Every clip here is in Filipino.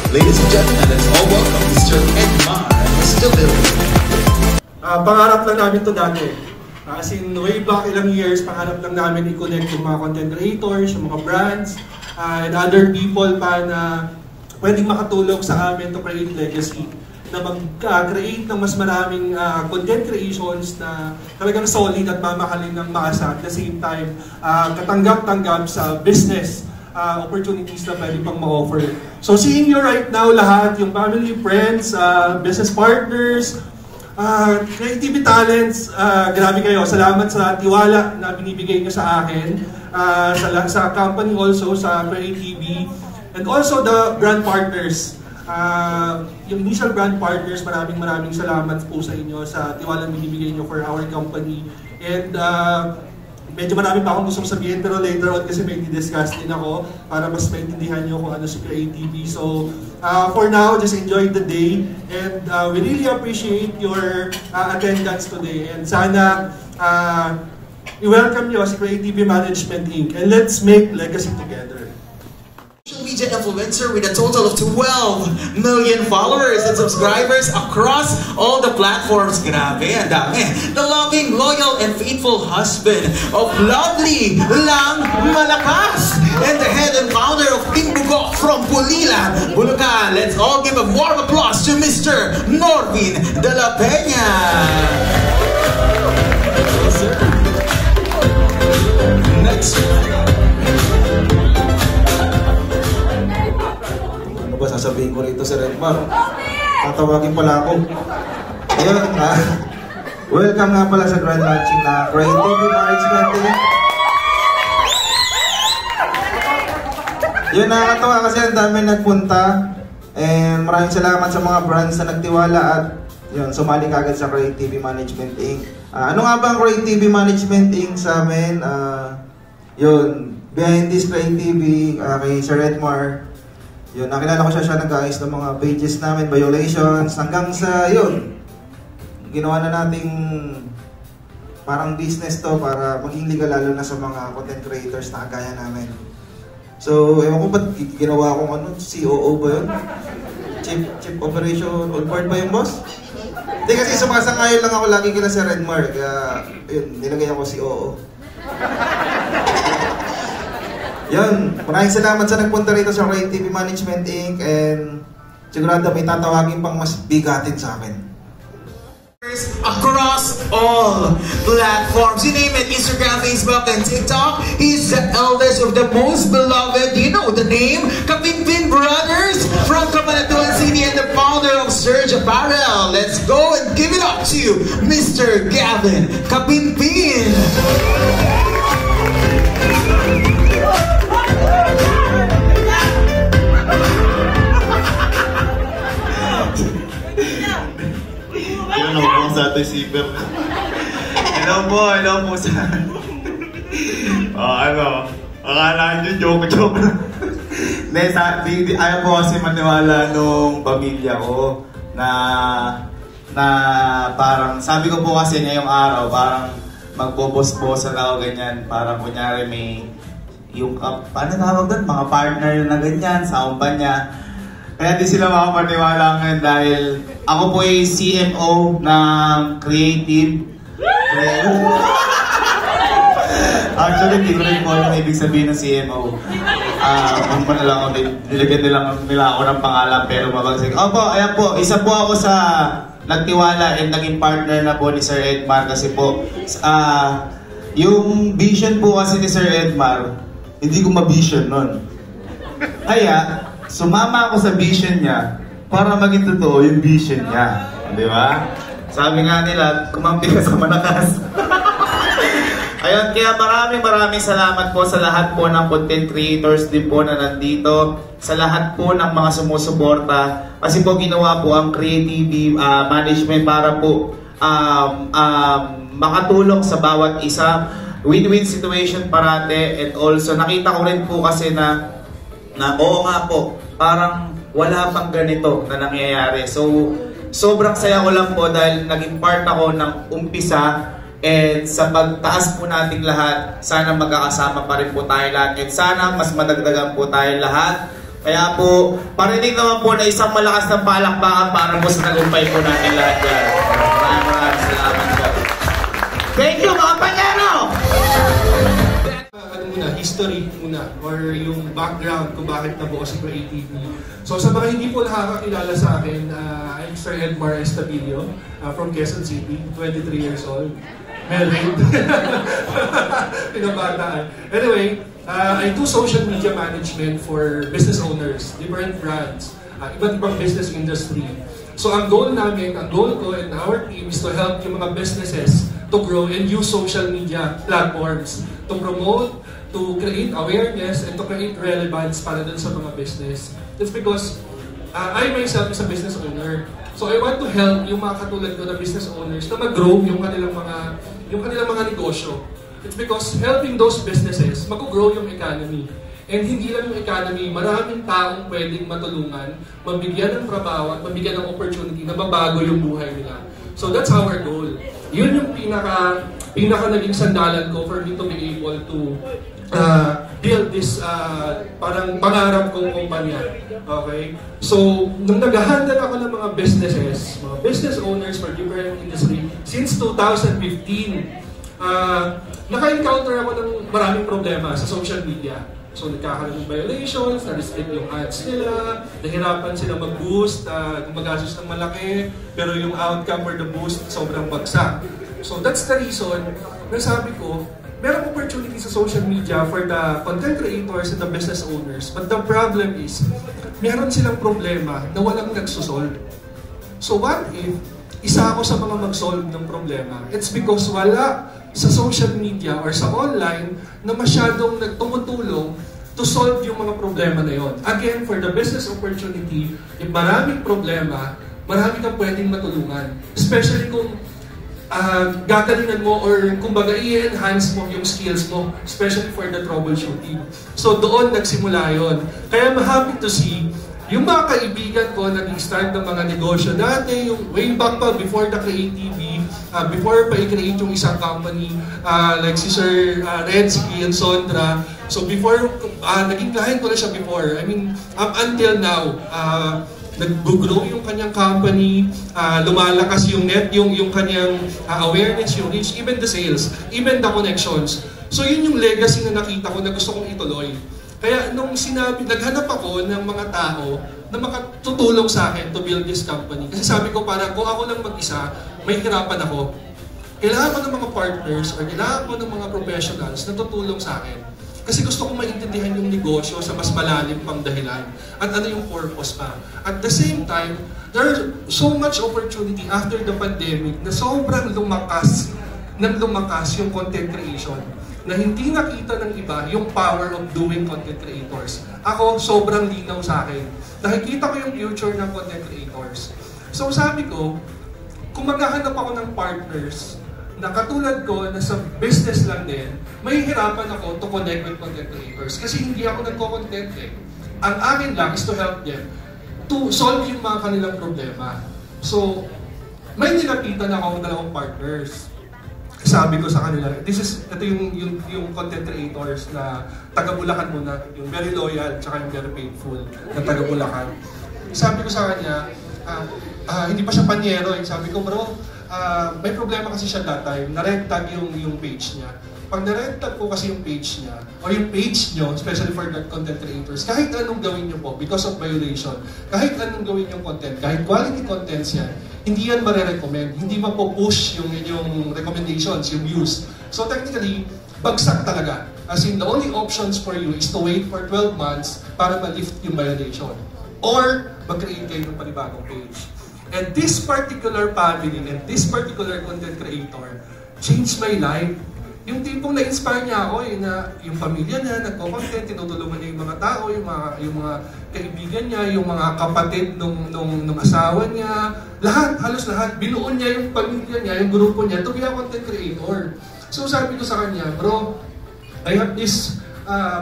Ladies and gentlemen, let's all welcome Mr. Edmar Esteville. Pangarap lang namin to dati. As in, way back ilang years, pangarap lang namin i-connect yung mga content creators, yung mga brands, and other people pa na pwedeng makatulong sa amin to create legacy. Na mag-create ng mas maraming content creations na talagang solid at mamahalin ng masa. At the same time, katanggap-tanggap sa business opportunities na pwede pang ma-offer. So seeing you right now lahat, yung family, friends, business partners, creativity talents, grabe kayo. Salamat sa tiwala na binibigay nyo sa akin, sa company also, sa CreateTV, and also the brand partners. Yung initial brand partners, maraming salamat po sa inyo sa tiwala na binibigay nyo for our company. And medyo marami pa akong gustong sabihin, pero later on kasi may di-discuss din ako para mas maintindihan nyo kung ano si CreateTV. So, for now, just enjoy the day, and we really appreciate your attendance today. And sana i-welcome nyo si CreateTV Management Inc. And let's make legacy together. Social media influencer with a total of 12 million followers and subscribers across all the platforms. Grabe, ang dami. The loving, loyal, and faithful husband of Lovely Lang Malakas, and the head and founder of Team Bugok from Pulilan, Bulacan. Let's all give a warm applause to Mr. Norvin De La Peña. Next. Ano ba sasabihin ko rito, Sir Edmar? Tatawagin pala ako. Ayun, welcome nga pala sa grand launching na CreateTV Management Inc. Yun, nakakatawa kasi ang dami nagpunta. And maraming salamat sa mga brands na nagtiwala at yun, sumali kagad sa CreateTV Management Inc. Ano nga ba ang CreateTV Management Inc. sa amin? Yun, behind this CreateTV, kay Sir Edmar. Yun, nakilala ko siya nag-aayos ng mga pages namin, violations, hanggang sa yun, ginawa na nating parang business to para maging legal lalo na sa mga content creators na kagaya namin. So, ewan ko ba't ginawa akong COO ba yun? Chief Operation on Board ba yung boss? Hindi, kasi sumasangayon lang ako lagi kila Sir Edmar, kaya yun, nilagay ako COO. Yan, maraming salamat sa nagpunta rito sa CreateTV Management Inc. And sigurado may tatawagin pang mas bigatin sa akin. Across all platforms, you name it, Instagram, Facebook, and TikTok. He's the eldest of the most beloved. You know the name? Kapinpin Brothers from Cabanatuan City and the founder of Surge Apparel. Let's go and give it up to Mr. Gavin Kapinpin. Ano po sa ato Siber? Hello po sa... akala nyo joke. Ayaw po kasi maniwala nung pamilya ko na parang, sabi ko po kasi ngayong araw, parang magbobos-bosan ako ganyan, parang kunyari may yung, paano tawag doon? Mga partner na ganyan, sa kumpanya. Kaya di sila makapaniwala ngayon dahil ako po ay CMO ng Creative. Actually, hindi ko rin po alam ibig sabihin ng CMO. Kung pa lang ako, nilagyan nila ako ng pangalan pero mabagsik. Opo, ayan po, isa po ako sa nagtiwala and naging partner na po ni Sir Edmar kasi po, yung vision po kasi ni Sir Edmar, hindi ko ma-vision nun. Kaya, sumama ako sa vision niya para maging totoo yung vision niya. Di ba? Sabi nga nila, kumampi ka sa malakas. Ayun, kaya maraming salamat po sa lahat po ng content creators din po na nandito. Sa lahat po ng mga sumusuporta. Kasi po ginawa po ang CreateTV Management para po makatulong sa bawat isa. Win-win situation parate. And also, nakita ko rin po kasi na oo nga po, parang wala pang ganito na nangyayari. So, sobrang saya ko lang po dahil naging part ako ng umpisa. And sa pagtaas po nating lahat, sana magkakasama pa rin po tayo lahat. And sana mas madagdagan po tayo lahat Kaya po, parinig naman po na isang malakas na palakpakan para po sa tagumpay po natin lahat yan. Maraming salamat po. Thank you mga panyero! History muna, or yung background kung bakit nabuo si Creative. So sa mga hindi po nakakakilala sa akin, I'm Sir Edmar Estabilio from Quezon City, 23 years old. Married. Pinabataan. Anyway, I do social media management for business owners, different brands, iba't ibang business industry. So ang goal ko and our team is to help yung mga businesses to grow and use social media platforms to promote, to create awareness, and to create relevance para dun sa mga business. It's because I myself is a business owner. So I want to help yung mga katulad ko na business owners na mag-grow yung kanilang mga negosyo. It's because helping those businesses, mag-grow yung economy. And hindi lang yung economy, maraming taong pwedeng matulungan, mabigyan ng trabaho at mabigyan ng opportunity na mabago yung buhay nila. So that's our goal. Yun yung pinaka naging sandalan ko for me to be able to build this parang pangarap kong kumpanya. Okay? So, nung nag-handle ako ng mga businesses, mga business owners for different industry, since 2015, naka-encounter ako ng maraming problema sa social media. So, nagkakaroon ng violations, na-restrict yung ads nila, nahirapan sila mag-boost, gumagastos ng malaki, pero yung outcome for the boost, sobrang bagsak. So, that's the reason na sabi ko, merong opportunity sa social media for the content creators and the business owners. But the problem is, meron silang problema na walang nagsosolve. So what if isa ako sa mga mag-solve ng problema? It's because wala sa social media or sa online na masyadong nagtumutulong to solve yung mga problema na yon. Again, for the business opportunity, if maraming problema, marami kang pwedeng matulungan. Especially kung gagalingan mo or kumbaga i-enhance mo yung skills mo, especially for the troubleshooting. So doon nagsimula yon. Kaya I'm happy to see yung mga kaibigan ko nag-start ng mga negosyo dati, yung way back pa before the Creative, before pa i-create yung isang company, like si Sir Redsky and Sondra. So before, naging client ko na siya before. I mean, up until now, nag-grow yung kanyang company, lumalakas yung net, yung kanyang awareness, yung reach, even the sales, even the connections. So yun yung legacy na nakita ko na gusto kong ituloy. Kaya nung naghanap ako ng mga tao na makatutulong sa akin to build this company. Kasi sabi ko parang kung ako lang mag-isa, may hirapan ako. Kailangan ko ng mga partners or kailangan ko ng mga professionals na tutulong sa akin. Kasi gusto kong maintindihan yung negosyo sa mas malalim pang dahilan. At ano yung purpose pa. At the same time, there's so much opportunity after the pandemic na sobrang lumakas yung content creation. Na hindi nakita ng iba yung power of doing content creators. Ako, sobrang linaw sa akin. Nakikita ko yung future ng content creators. So sabi ko, kung maghahanap ako ng partners na katulad ko na sa business lang din, may hirapan ako to connect with content creators. Kasi hindi ako nagko-content eh. Ang akin lang is to help them to solve yung mga kanilang problema. So, may nilapitan ako ng dalawang partners. Sabi ko sa kanila, ito yung content creators na taga-Bulacan muna, yung very loyal, tsaka yung very faithful na taga-Bulacan. Sabi ko sa kanya, hindi pa siya panyero. Sabi ko, bro, may problema kasi siya that time, na-red tag yung page niya. Pag na-red tag po kasi yung page niya, or yung page nyo, especially for the content creators, kahit anong gawin nyo po, because of violation, kahit anong gawin yung content, kahit quality contents yan, hindi yan marirecommend, hindi mapo-push yung inyong recommendations, yung views. So technically, bagsak talaga. As in, the only options for you is to wait for 12 months para ma-lift yung violation. Or, mag-create kayo ng panibagong page. And this particular family and this particular content creator changed my life. Yung tipong na-inspire niya ako na yung pamilya niya, nagko-content, tinutulungan niya yung mga tao, yung mga kaibigan niya, yung mga kapatid nung asawa niya, halos lahat, binuon niya yung pamilya niya, yung grupo niya, to be a content creator. So sabi ko sa kanya, bro, I have this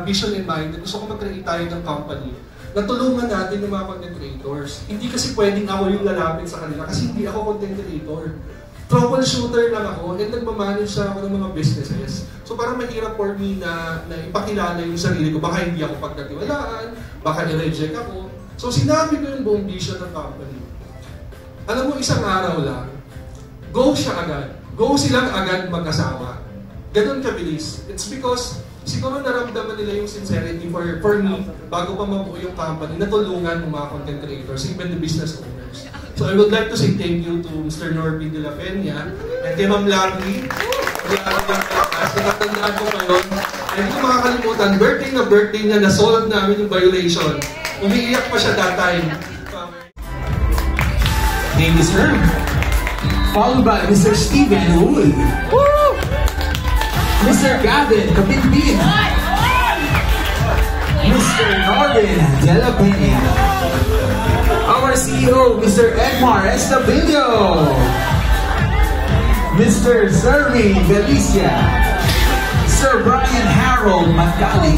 vision in mind, gusto ko mag-create tayo ng company. Natulungan natin yung mga content creators. Hindi kasi pwedeng ako yung lalapit sa kanila kasi hindi ako content creator. troubleshooter lang ako and nagmamanage ako ng mga businesses. So parang mahirap for me na ipakilala yung sarili ko. Baka hindi ako pagkatiwalaan, baka i-reject ako. So sinabi ko yung buong vision ng company. Alam mo, isang araw lang, go siya agad. Go silang agad mag-asawa. Ganon kabilis. It's because siguro naramdaman nila yung sincerity for me bago pa mabuo yung company, natulungan ng mga content creators, even the business owners. So I would like to say thank you to Mr. Norby de la Peña and kay Ma'am Lovely. Nakatandaan ko ngayon. And hindi ko makakalimutan, birthday niya, na-solve namin yung violation. Umiiyak pa siya that time. Thank you, sir. Followed by Mr. Steven Uy. Mr. Gavin Kapitpin. Mr. Norvin de la Peña. Our CEO, Mr. Edmar Estabilio. Mr. Zermi Galicia. Sir Brian Harold Magaling.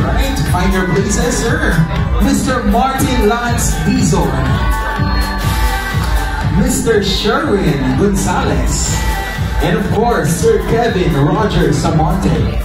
Right, find your places, sir. Mr. Martin Lance Dizon. Mr. Sherwin Gonzalez. And of course, Sir Kevin Roger Samonte.